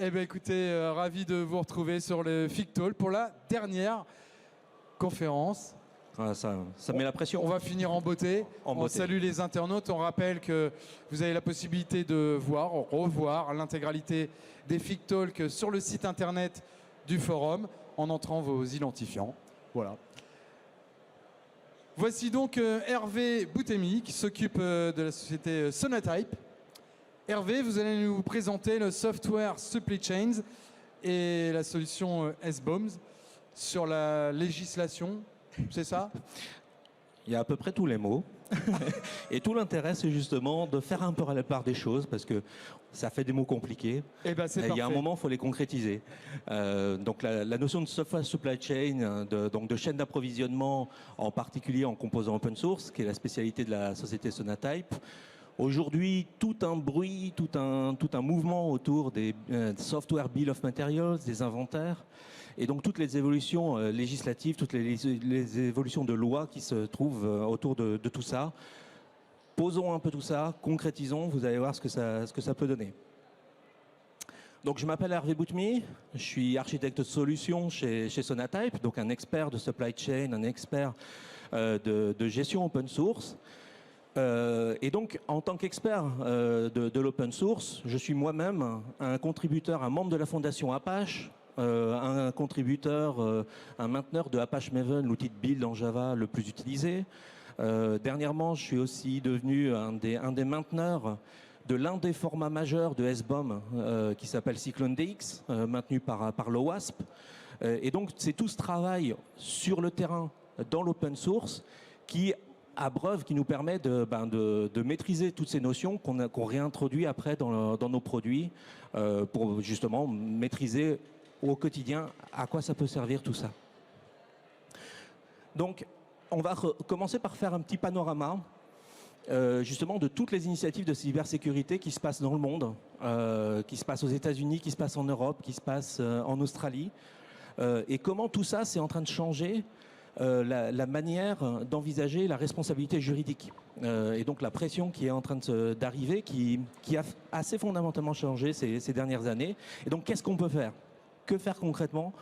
Eh bien écoutez, ravi de vous retrouver sur le FICTOL pour la dernière conférence. Ah, ça met la pression. On va finir en beauté. On salue les internautes. On rappelle que vous avez la possibilité de revoir l'intégralité des FICTALK sur le site internet du forum en entrant vos identifiants. Voilà. Voici donc Hervé Boutemi qui s'occupe de la société Sonatype. Hervé, vous allez nous présenter le software Supply Chains et la solution SBOMS sur la législation, c'est ça? Il y a à peu près tous les mots. Et tout l'intérêt, c'est justement de faire un peu la part des choses, parce que ça fait des mots compliqués. Et ben c'est il y a un parfait. moment, il faut les concrétiser. Donc la notion de software supply chain, de chaîne d'approvisionnement, en particulier en composants open source, qui est la spécialité de la société Sonatype. Aujourd'hui, tout un bruit, tout un mouvement autour des software bill of materials, des inventaires, et donc toutes les évolutions législatives, toutes les évolutions de loi qui se trouvent autour de tout ça. Posons un peu tout ça, concrétisons, vous allez voir ce que ça peut donner. Donc je m'appelle Hervé Boutemi, je suis architecte de solutions chez Sonatype, donc un expert de supply chain, un expert de gestion open source. Et donc, en tant qu'expert de l'open source, je suis moi-même un contributeur, un membre de la fondation Apache, un contributeur, un mainteneur de Apache Maven, l'outil de build en Java le plus utilisé. Dernièrement, je suis aussi devenu un des mainteneurs de l'un des formats majeurs de SBOM qui s'appelle Cyclone DX, maintenu par l'OWASP. Et donc, c'est tout ce travail sur le terrain, dans l'open source, qui abreuve, qui nous permet de maîtriser toutes ces notions qu'on réintroduit après dans nos produits pour justement maîtriser au quotidien à quoi ça peut servir tout ça. Donc, on va commencer par faire un petit panorama justement de toutes les initiatives de cybersécurité qui se passent dans le monde, qui se passent aux États-Unis, qui se passent en Europe, qui se passent en Australie, et comment tout ça c'est en train de changer la manière d'envisager la responsabilité juridique et donc la pression qui est en train d'arriver, qui a assez fondamentalement changé ces dernières années. Et donc qu'est-ce qu'on peut faire? Que faire concrètement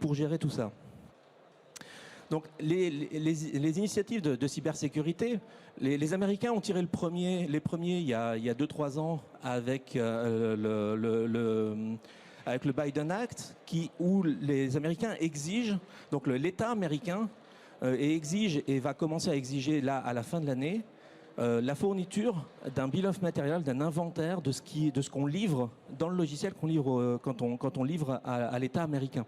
pour gérer tout ça? Donc les initiatives de cybersécurité, les Américains ont tiré les premiers il y a 2-3 ans avec avec le Biden Act, où les Américains exigent, donc l'État américain exige et va commencer à exiger là à la fin de l'année la fourniture d'un bill of material, d'un inventaire de ce qu'on livre dans le logiciel qu'on livre quand on livre à l'État américain.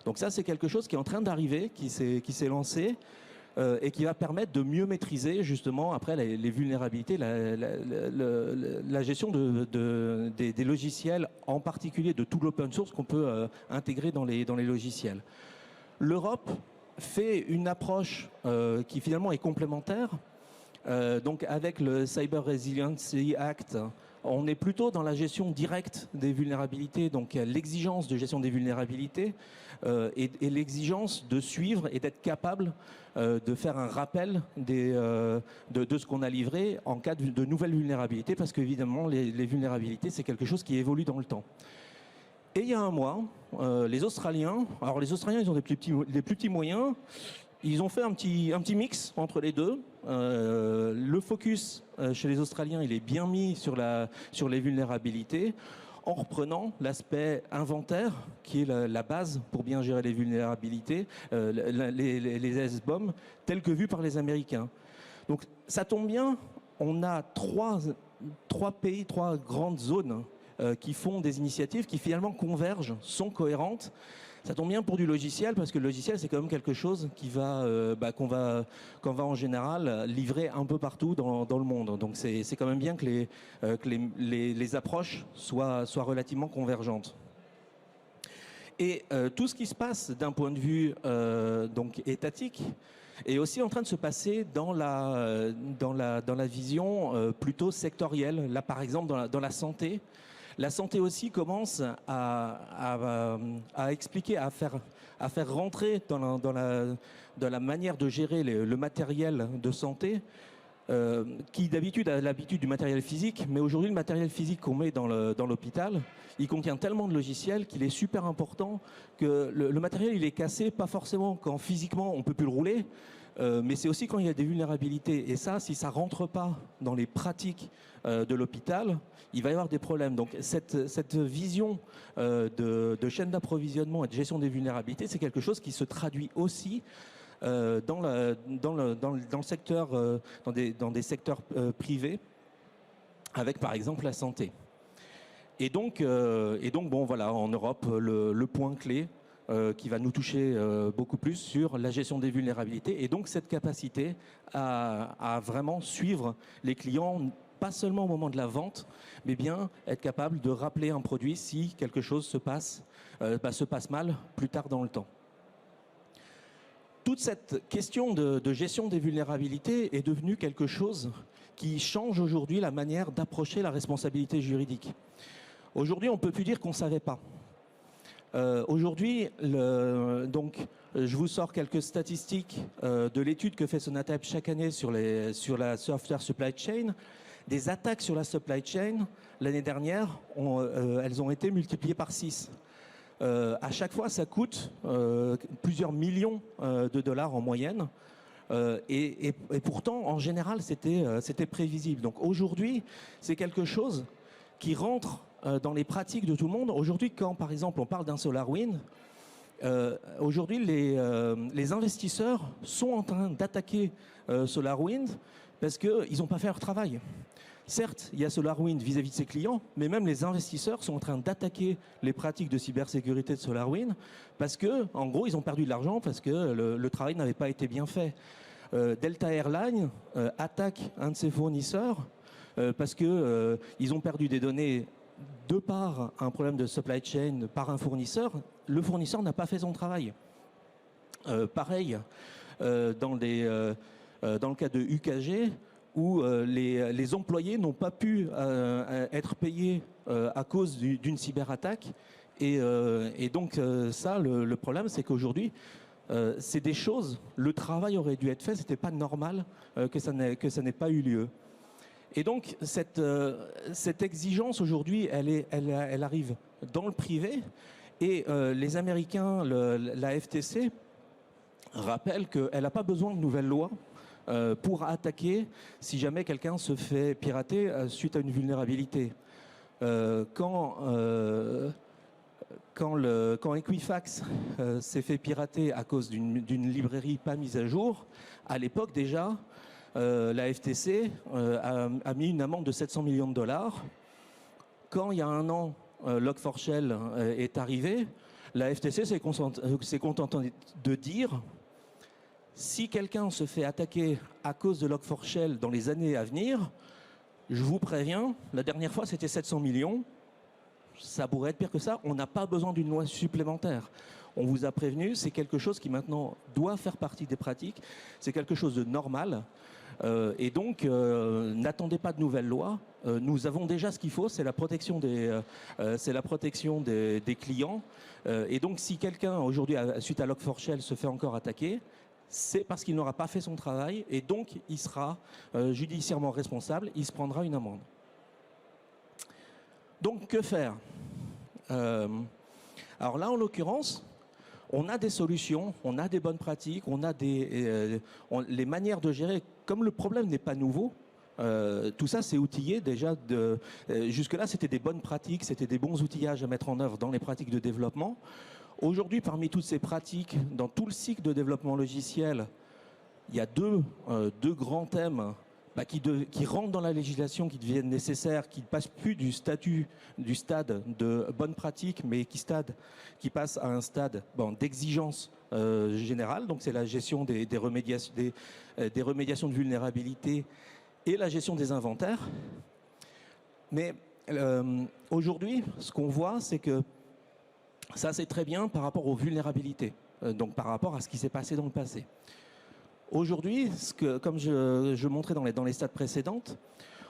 Donc ça, c'est quelque chose qui est en train d'arriver, qui s'est lancé et qui va permettre de mieux maîtriser justement après les vulnérabilités, la gestion des logiciels, en particulier de tout l'open source qu'on peut intégrer dans les logiciels. L'Europe fait une approche qui finalement est complémentaire. Donc avec le Cyber Resiliency Act, on est plutôt dans la gestion directe des vulnérabilités, donc l'exigence de gestion des vulnérabilités et l'exigence de suivre et d'être capable de faire un rappel de ce qu'on a livré en cas de nouvelles vulnérabilités, parce qu'évidemment les vulnérabilités c'est quelque chose qui évolue dans le temps. Et il y a un mois, les Australiens ils ont des plus petits moyens. Ils ont fait un petit mix entre les deux. Le focus chez les Australiens, il est bien mis sur les vulnérabilités, en reprenant l'aspect inventaire, qui est la base pour bien gérer les vulnérabilités, les SBOM, tels que vus par les Américains. Donc ça tombe bien, on a trois pays, trois grandes zones qui font des initiatives qui finalement convergent, sont cohérentes. Ça tombe bien pour du logiciel, parce que le logiciel c'est quand même quelque chose qui qu'on va en général livrer un peu partout dans le monde. Donc c'est quand même bien que les approches soient relativement convergentes. Et tout ce qui se passe d'un point de vue donc étatique est aussi en train de se passer dans la vision plutôt sectorielle. Là par exemple dans la santé. La santé aussi commence à expliquer, à faire rentrer dans la manière de gérer le matériel de santé qui d'habitude a l'habitude du matériel physique, mais aujourd'hui le matériel physique qu'on met dans l'hôpital, il contient tellement de logiciels qu'il est super important que le matériel il est cassé, pas forcément quand physiquement on peut plus le rouler, mais c'est aussi quand il y a des vulnérabilités. Et ça, si ça rentre pas dans les pratiques de l'hôpital, il va y avoir des problèmes. Donc cette vision de chaîne d'approvisionnement et de gestion des vulnérabilités, c'est quelque chose qui se traduit aussi dans le secteur, dans des secteurs privés, avec par exemple la santé. Et donc bon voilà, en Europe, le point clé qui va nous toucher beaucoup plus sur la gestion des vulnérabilités et donc cette capacité à vraiment suivre les clients, pas seulement au moment de la vente, mais bien être capable de rappeler un produit si quelque chose se passe mal plus tard dans le temps. Toute cette question de gestion des vulnérabilités est devenue quelque chose qui change aujourd'hui la manière d'approcher la responsabilité juridique. Aujourd'hui, on ne peut plus dire qu'on ne savait pas. Aujourd'hui, donc, je vous sors quelques statistiques de l'étude que fait Sonatype chaque année sur la software supply chain. Des attaques sur la supply chain, l'année dernière, elles ont été multipliées par 6. À chaque fois, ça coûte plusieurs millions de dollars en moyenne. Et pourtant, en général, c'était prévisible. Donc aujourd'hui, c'est quelque chose qui rentre dans les pratiques de tout le monde. Aujourd'hui, quand par exemple on parle d'un SolarWinds, aujourd'hui les investisseurs sont en train d'attaquer SolarWinds parce qu'ils n'ont pas fait leur travail. Certes, il y a SolarWinds vis-à-vis de ses clients, mais même les investisseurs sont en train d'attaquer les pratiques de cybersécurité de SolarWinds parce que, en gros, ils ont perdu de l'argent parce que le travail n'avait pas été bien fait. Delta Airlines attaque un de ses fournisseurs parce que ils ont perdu des données de par un problème de supply chain par un fournisseur. Le fournisseur n'a pas fait son travail. Pareil, dans le cas de UKG, où les employés n'ont pas pu être payés à cause d'une cyberattaque. Et donc ça, le problème, c'est qu'aujourd'hui, c'est des choses, le travail aurait dû être fait, c'était pas normal que ça n'ait pas eu lieu. Et donc cette exigence aujourd'hui, elle arrive dans le privé, et les Américains, la FTC, rappellent qu'elle n'a pas besoin de nouvelles lois pour attaquer si jamais quelqu'un se fait pirater suite à une vulnérabilité. Quand Equifax s'est fait pirater à cause d'une librairie pas mise à jour, à l'époque déjà, la FTC a mis une amende de 700 millions de dollars. Quand il y a un an, Log4Shell est arrivé, la FTC s'est contentée de dire: si quelqu'un se fait attaquer à cause de Log4Shell dans les années à venir, je vous préviens, la dernière fois c'était 700 millions, ça pourrait être pire que ça, on n'a pas besoin d'une loi supplémentaire. On vous a prévenu, c'est quelque chose qui maintenant doit faire partie des pratiques, c'est quelque chose de normal, et donc n'attendez pas de nouvelles lois, nous avons déjà ce qu'il faut, c'est la protection des clients, et donc si quelqu'un aujourd'hui, suite à Log4Shell, se fait encore attaquer, c'est parce qu'il n'aura pas fait son travail, et donc il sera judiciairement responsable, il se prendra une amende. Donc que faire? Alors là, en l'occurrence, on a des solutions, on a des bonnes pratiques, on a les manières de gérer. Comme le problème n'est pas nouveau, tout ça c'est outillé déjà. Jusque-là, c'était des bonnes pratiques, c'était des bons outillages à mettre en œuvre dans les pratiques de développement. Aujourd'hui, parmi toutes ces pratiques, dans tout le cycle de développement logiciel, il y a deux grands thèmes qui rentrent dans la législation, qui deviennent nécessaires, qui ne passent plus du stade de bonne pratique, mais qui passent à un stade d'exigence générale. Donc c'est la gestion des remédiations de vulnérabilité et la gestion des inventaires. Mais aujourd'hui, ce qu'on voit, c'est que ça c'est très bien par rapport aux vulnérabilités, donc par rapport à ce qui s'est passé dans le passé. Aujourd'hui, comme je montrais dans les stades précédentes,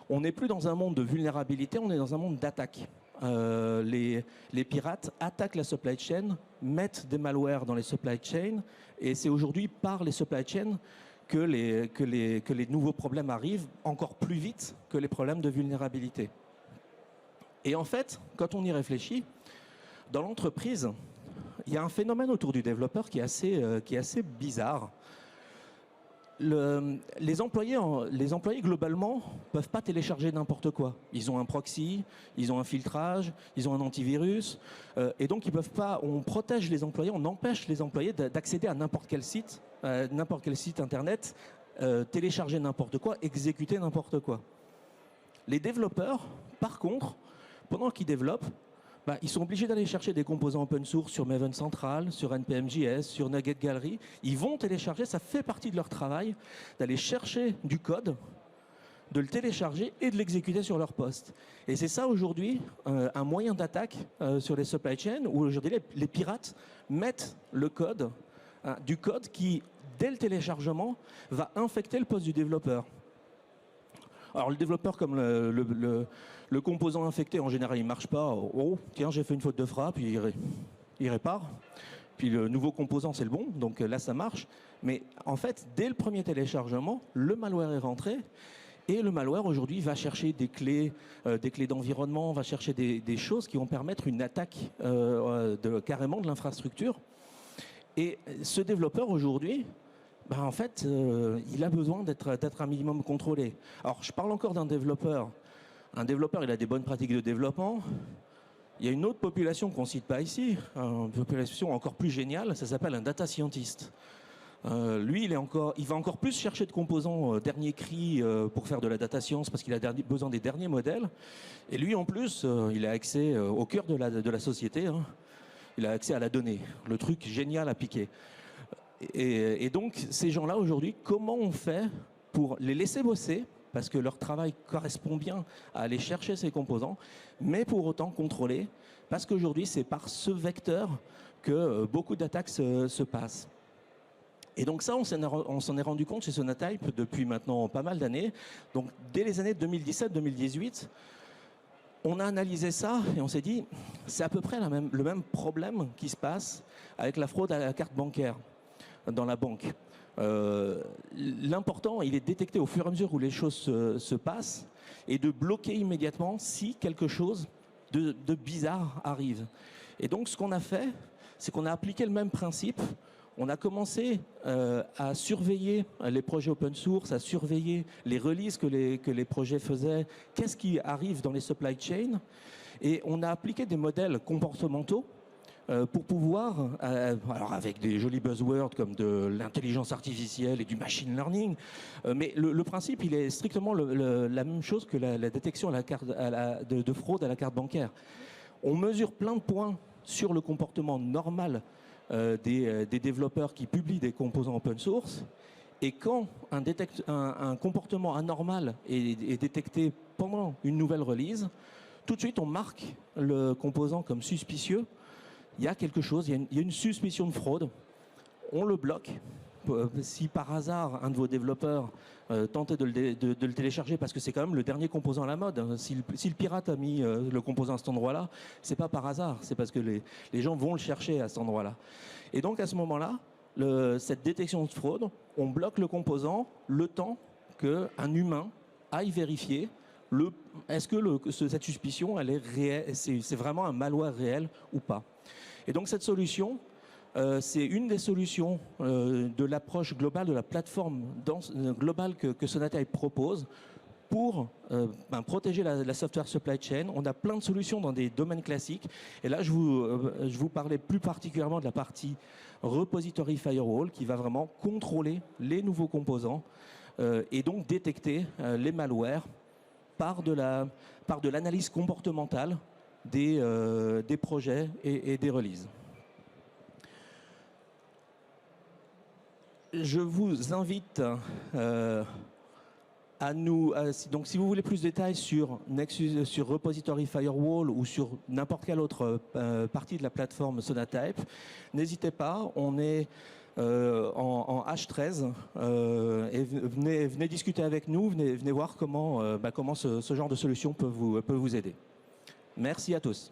on n'est plus dans un monde de vulnérabilité, on est dans un monde d'attaque. Les pirates attaquent la supply chain, mettent des malwares dans les supply chains, et c'est aujourd'hui par les supply chains que les nouveaux problèmes arrivent encore plus vite que les problèmes de vulnérabilité. Et en fait, quand on y réfléchit, dans l'entreprise, il y a un phénomène autour du développeur qui est assez bizarre. Les employés globalement ne peuvent pas télécharger n'importe quoi. Ils ont un proxy, ils ont un filtrage, ils ont un antivirus, et donc ils peuvent pas. On protège les employés, on empêche les employés d'accéder à n'importe quel site internet, télécharger n'importe quoi, exécuter n'importe quoi. Les développeurs, par contre, pendant qu'ils développent, ils sont obligés d'aller chercher des composants open source sur Maven Central, sur NPM.js, sur Nugget Gallery. Ils vont télécharger, ça fait partie de leur travail, d'aller chercher du code, de le télécharger et de l'exécuter sur leur poste. Et c'est ça aujourd'hui un moyen d'attaque sur les supply chains, où aujourd'hui les pirates mettent le code, du code qui, dès le téléchargement, va infecter le poste du développeur. Alors le développeur, comme le composant infecté, en général, il ne marche pas. Oh, tiens, j'ai fait une faute de frappe, il répare. Puis le nouveau composant, c'est le bon, donc là, ça marche. Mais en fait, dès le premier téléchargement, le malware est rentré. Et le malware, aujourd'hui, va chercher des clés d'environnement, va chercher des choses qui vont permettre une attaque carrément de l'infrastructure. Et ce développeur, aujourd'hui, en fait, il a besoin d'être un minimum contrôlé. Alors, je parle encore d'un développeur. Un développeur, il a des bonnes pratiques de développement. Il y a une autre population qu'on ne cite pas ici, une population encore plus géniale, ça s'appelle un data scientist. Lui, il va encore plus chercher de composants dernier cri pour faire de la data science parce qu'il a besoin des derniers modèles. Et lui, en plus, il a accès au cœur de la société. Hein. Il a accès à la donnée, le truc génial à piquer. Et donc, ces gens-là, aujourd'hui, comment on fait pour les laisser bosser, parce que leur travail correspond bien à aller chercher ces composants, mais pour autant contrôler, parce qu'aujourd'hui, c'est par ce vecteur que beaucoup d'attaques se passent. Et donc ça, on s'en est rendu compte chez Sonatype depuis maintenant pas mal d'années. Donc, dès les années 2017-2018, on a analysé ça et on s'est dit, c'est à peu près le même problème qui se passe avec la fraude à la carte bancaire dans la banque. L'important, il est détecté au fur et à mesure où les choses se passent et de bloquer immédiatement si quelque chose de bizarre arrive. Et donc, ce qu'on a fait, c'est qu'on a appliqué le même principe. On a commencé à surveiller les projets open source, à surveiller les releases que les projets faisaient, qu'est-ce qui arrive dans les supply chains, et on a appliqué des modèles comportementaux pour pouvoir, alors avec des jolis buzzwords comme de l'intelligence artificielle et du machine learning, mais le principe, il est strictement la même chose que la détection de fraude à la carte bancaire. On mesure plein de points sur le comportement normal des développeurs qui publient des composants open source, et quand un comportement anormal est détecté pendant une nouvelle release, tout de suite on marque le composant comme suspicieux. Il y a quelque chose, il y a une suspicion de fraude, on le bloque. Si par hasard un de vos développeurs tentait de le télécharger, parce que c'est quand même le dernier composant à la mode, hein. Si le pirate a mis le composant à cet endroit-là, c'est pas par hasard, c'est parce que les gens vont le chercher à cet endroit-là. Et donc à ce moment-là, cette détection de fraude, on bloque le composant le temps qu'un humain aille vérifier est-ce que cette suspicion, elle est réelle, c'est vraiment un malware réel ou pas. Et donc cette solution, c'est une des solutions de l'approche globale, de la plateforme globale que Sonatype propose pour protéger la software supply chain. On a plein de solutions dans des domaines classiques. Et là, je vous parlais plus particulièrement de la partie repository firewall qui va vraiment contrôler les nouveaux composants et donc détecter les malwares par de l'analyse comportementale des projets et des releases. Je vous invite donc si vous voulez plus de détails sur Nexus, sur Repository Firewall ou sur n'importe quelle autre partie de la plateforme Sonatype, n'hésitez pas, on est en H13 et venez discuter avec nous, venez voir comment ce genre de solution peut vous aider. Merci à tous.